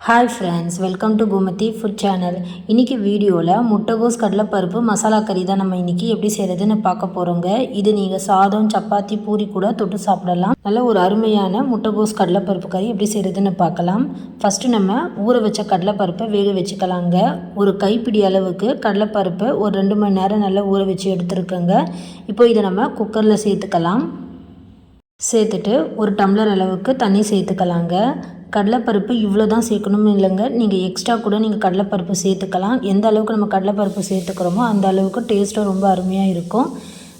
Hi friends, welcome to Gomathi food channel. இன்றைக்கி வீடியோவில் முட்டைகோஸ் கடலைப்பருப்பு மசாலா கறி தான் நம்ம இன்றைக்கி எப்படி செய்கிறதுன்னு பார்க்க போகிறோங்க. இது நீங்கள் சாதம், சப்பாத்தி, பூரி கூட தொட்டு சாப்பிடலாம். நல்ல ஒரு அருமையான முட்டைகோஸ் கடலைப்பருப்பு கறி எப்படி செய்கிறதுன்னு பார்க்கலாம். ஃபஸ்ட்டு நம்ம ஊற வச்ச கடலைப்பருப்பை வேக வச்சுக்கலாங்க. ஒரு கைப்பிடி அளவுக்கு கடலைப்பருப்பை ஒரு 2 மணி நேரம் நல்லா ஊற வச்சு எடுத்துருக்கோங்க. இப்போ இதை நம்ம குக்கரில் சேர்த்துக்கலாம். சேர்த்துட்டு ஒரு டம்ளர் அளவுக்கு தண்ணி சேர்த்துக்கலாங்க. கடலைப்பருப்பு இவ்வளோ தான் சேர்க்கணும்னு இல்லைங்க, நீங்கள் எக்ஸ்ட்ரா கூட நீங்கள் கடலைப்பருப்பு சேர்த்துக்கலாம். எந்த அளவுக்கு நம்ம கடலைப்பருப்பு சேர்த்துக்கிறோமோ அந்த அளவுக்கு டேஸ்ட்டும் ரொம்ப அருமையாக இருக்கும்.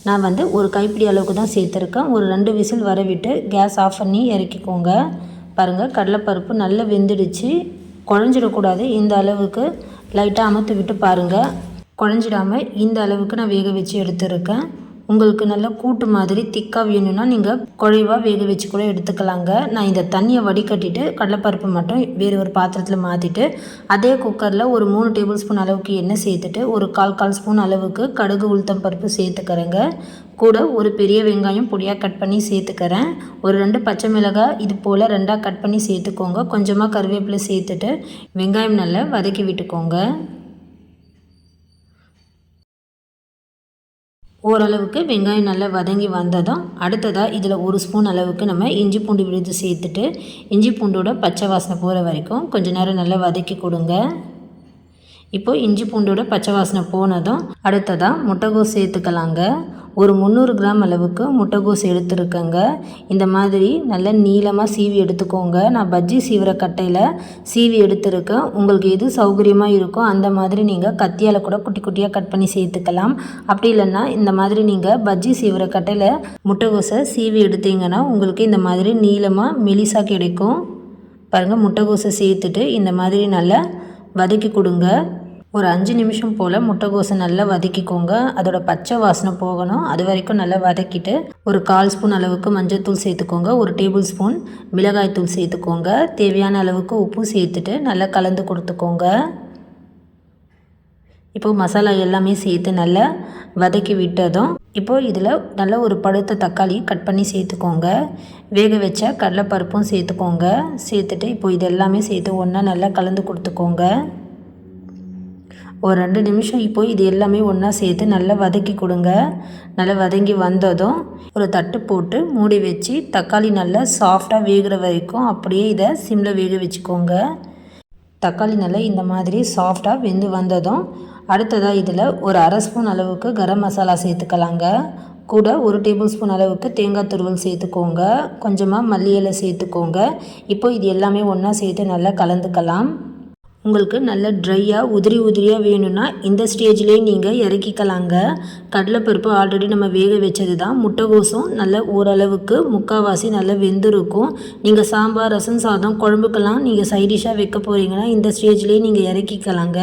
நான் ஒரு கைப்பிடி அளவுக்கு தான் சேர்த்துருக்கேன். ஒரு 2 விசில் வர விட்டு கேஸ் ஆஃப் பண்ணி இறக்கிக்கோங்க. பாருங்கள், கடலைப்பருப்பு நல்லா வெந்துடுச்சு. குழஞ்சிடக்கூடாது, இந்த அளவுக்கு லைட்டாக அமுத்து விட்டு பாருங்கள். குழஞ்சிடாமல் இந்த அளவுக்கு நான் வேக வச்சு எடுத்துருக்கேன். உங்களுக்கு நல்லா கூட்டு மாதிரி திக்காக வேணும்னா நீங்கள் குழைவாக வேக வச்சு கூட எடுத்துக்கலாங்க. நான் இந்த தண்ணியை வடிகட்டிட்டு கடலைப்பருப்பு மட்டும் வேறு ஒரு பாத்திரத்தில் மாற்றிட்டு அதே குக்கரில் ஒரு 3 டேபிள் ஸ்பூன் அளவுக்கு எண்ணெய் சேர்த்துட்டு ஒரு கால் ஸ்பூன் அளவுக்கு கடுகு உளுத்தம் பருப்பு சேர்த்துக்கிறேங்க. கூட ஒரு பெரிய வெங்காயம் பொடியாக கட் பண்ணி சேர்த்துக்கிறேன். ஒரு 2 பச்சை மிளகாய் இது போல் 2ஆக கட் பண்ணி சேர்த்துக்கோங்க. கொஞ்சமாக கருவேப்பிலை சேர்த்துட்டு வெங்காயம் நல்லா வதக்கி விட்டுக்கோங்க. ஓரளவுக்கு வெங்காயம் நல்லா வதங்கி வந்ததும் அடுத்ததாக இதில் 1 ஸ்பூன் அளவுக்கு நம்ம இஞ்சி பூண்டு விழுது சேர்த்துட்டு இஞ்சி பூண்டோட பச்சை வாசனை போகிற வரைக்கும் கொஞ்சம் நேரம் நல்லா வதக்கி கொடுங்க. இப்போது இஞ்சி பூண்டோட பச்சை வாசனை போனதும் அடுத்ததாக முட்டைகோஸ் சேர்த்துக்கலாங்க. ஒரு 300 கிராம் அளவுக்கு முட்டைகோஸ் எடுத்துருக்கேங்க. இந்த மாதிரி நல்லா நீளமாக சீவி எடுத்துக்கோங்க. நான் பஜ்ஜி சீவிர கட்டையில் சீவி எடுத்துருக்கேன். உங்களுக்கு எது சௌகரியமாக இருக்கோ அந்த மாதிரி நீங்கள் கத்தியால் கூட குட்டி குட்டியாக கட் பண்ணி சேர்த்துக்கலாம். அப்படி இல்லைன்னா இந்த மாதிரி நீங்கள் பஜ்ஜி சீவிர கட்டையில் முட்டைகோஸை சீவி எடுத்தீங்கன்னா உங்களுக்கு இந்த மாதிரி நீளமாக மெலிசாக கிடைக்கும். பாருங்கள், முட்டைகோஸை சேர்த்துட்டு இந்த மாதிரி நல்லா வதக்கி கொடுங்க. ஒரு 5 நிமிஷம் போல் முட்டைகோஸை நல்லா வதக்கிக்கோங்க. அதோட பச்சை வாசனை போகணும், அது வரைக்கும் நல்லா வதக்கிட்டு ஒரு 1/4 ஸ்பூன் அளவுக்கு மஞ்சள் தூள் சேர்த்துக்கோங்க. ஒரு டேபிள் ஸ்பூன் மிளகாய் தூள் சேர்த்துக்கோங்க. தேவையான அளவுக்கு உப்பு சேர்த்துட்டு நல்லா கலந்து கொடுத்துக்கோங்க. இப்போது மசாலா எல்லாமே சேர்த்து நல்லா வதக்கி விட்டதும் இப்போது இதில் நல்ல ஒரு பழுத்த தக்காளி கட் பண்ணி சேர்த்துக்கோங்க. வேக வச்ச கடலைப்பருப்பும் சேர்த்துக்கோங்க. சேர்த்துட்டு இப்போது இது எல்லாமே சேர்த்து ஒன்றா நல்லா கலந்து கொடுத்துக்கோங்க. ஒரு 2 நிமிஷம் இப்போது இது எல்லாமே ஒன்றா சேர்த்து நல்லா வதக்கி கொடுங்க. நல்லா வதங்கி வந்ததும் ஒரு தட்டு போட்டு மூடி வச்சு தக்காளி நல்லா சாஃப்டாக வேகிற வரைக்கும் அப்படியே இதை சிம்மில் வேக வச்சுக்கோங்க. தக்காளி நல்லா இந்த மாதிரி சாஃப்டாக வெந்து வந்ததும் அடுத்ததாக இதில் ஒரு 1/2 ஸ்பூன் அளவுக்கு கரம் மசாலா சேர்த்துக்கலாங்க. கூட ஒரு டேபிள் ஸ்பூன் அளவுக்கு தேங்காய் துருவல் சேர்த்துக்கோங்க. கொஞ்சமாக மல்லி இலை சேர்த்துக்கோங்க. இப்போது இது எல்லாமே ஒன்றா சேர்த்து நல்லா கலந்துக்கலாம். உங்களுக்கு நல்ல ட்ரையாக உதிரியாக வேணும்னா இந்த ஸ்டேஜ்லேயே நீங்கள் இறக்கிக்கலாங்க. கடலைப்பருப்பு ஆல்ரெடி நம்ம வேக வச்சது தான். முட்டைகோஸும் நல்ல ஓரளவுக்கு முக்கால்வாசி நல்லா வெந்திருக்கும். நீங்கள் சாம்பார், ரசம், சாதம், குழம்புக்கெல்லாம் நீங்கள் சைடிஷாக வைக்க போகிறீங்கன்னா இந்த ஸ்டேஜ்லேயே நீங்கள் இறக்கிக்கலாங்க.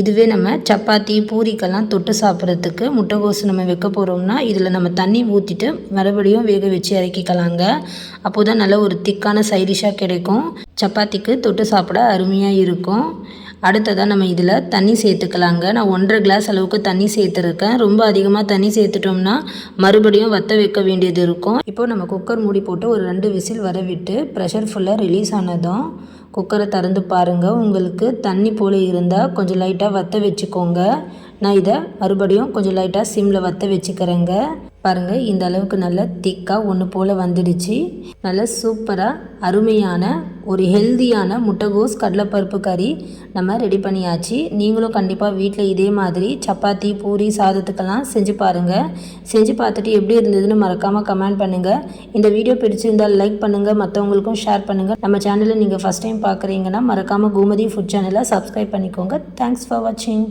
இதுவே நம்ம சப்பாத்தி, பூரிக்கெல்லாம் தொட்டு சாப்பிட்றதுக்கு முட்டைகோஸ் நம்ம வைக்க போகிறோம்னா இதில் நம்ம தண்ணி ஊற்றிட்டு மறுபடியும் வேக வச்சு இறக்கிக்கலாங்க. அப்போது தான் நல்ல ஒரு திக்கான சைடிஷாக கிடைக்கும். சப்பாத்திக்கு தொட்டு சாப்பிட அருமையாக இருக்கும். அடுத்ததாக நம்ம இதில் தண்ணி சேர்த்துக்கலாங்க. நான் 1.5 கிளாஸ் அளவுக்கு தண்ணி சேர்த்துருக்கேன். ரொம்ப அதிகமாக தண்ணி சேர்த்துட்டோம்னா மறுபடியும் வற்ற வைக்க வேண்டியது இருக்கும். இப்போது நம்ம குக்கர் மூடி போட்டு ஒரு 2 விசில் வர விட்டு ப்ரெஷர் ஃபுல்லாக ரிலீஸ் ஆனதும் குக்கரை திறந்து பாருங்கள். உங்களுக்கு தண்ணி போல் இருந்தால் கொஞ்சம் லைட்டாக வற்ற வச்சுக்கோங்க. நான் இதை மறுபடியும் கொஞ்சம் லைட்டாக சிம்மில் வற்ற வச்சுக்கிறேங்க. பாருங்கள், இந்த அளவுக்கு நல்லா திக்காக ஒன்று போல் வந்துடுச்சு. நல்லா சூப்பராக அருமையான ஒரு ஹெல்தியான முட்டைகோஸ் கடலைப்பருப்பு கறி நம்ம ரெடி பண்ணியாச்சு. நீங்களும் கண்டிப்பாக வீட்டில் இதே மாதிரி சப்பாத்தி, பூரி, சாதத்துக்கெல்லாம் செஞ்சு பாருங்கள். செஞ்சு பார்த்துட்டு எப்படி இருந்ததுன்னு மறக்காமல் கமெண்ட் பண்ணுங்கள். இந்த வீடியோ பிடிச்சிருந்தால் லைக் பண்ணுங்கள், மற்றவங்களுக்கும் ஷேர் பண்ணுங்கள். நம்ம சேனலை நீங்கள் ஃபஸ்ட் டைம் பார்க்குறீங்கன்னா மறக்காமல் கோமதி ஃபுட் சேனலை சப்ஸ்கிரைப் பண்ணிக்கோங்க. தேங்க்ஸ் ஃபார் வாட்சிங்.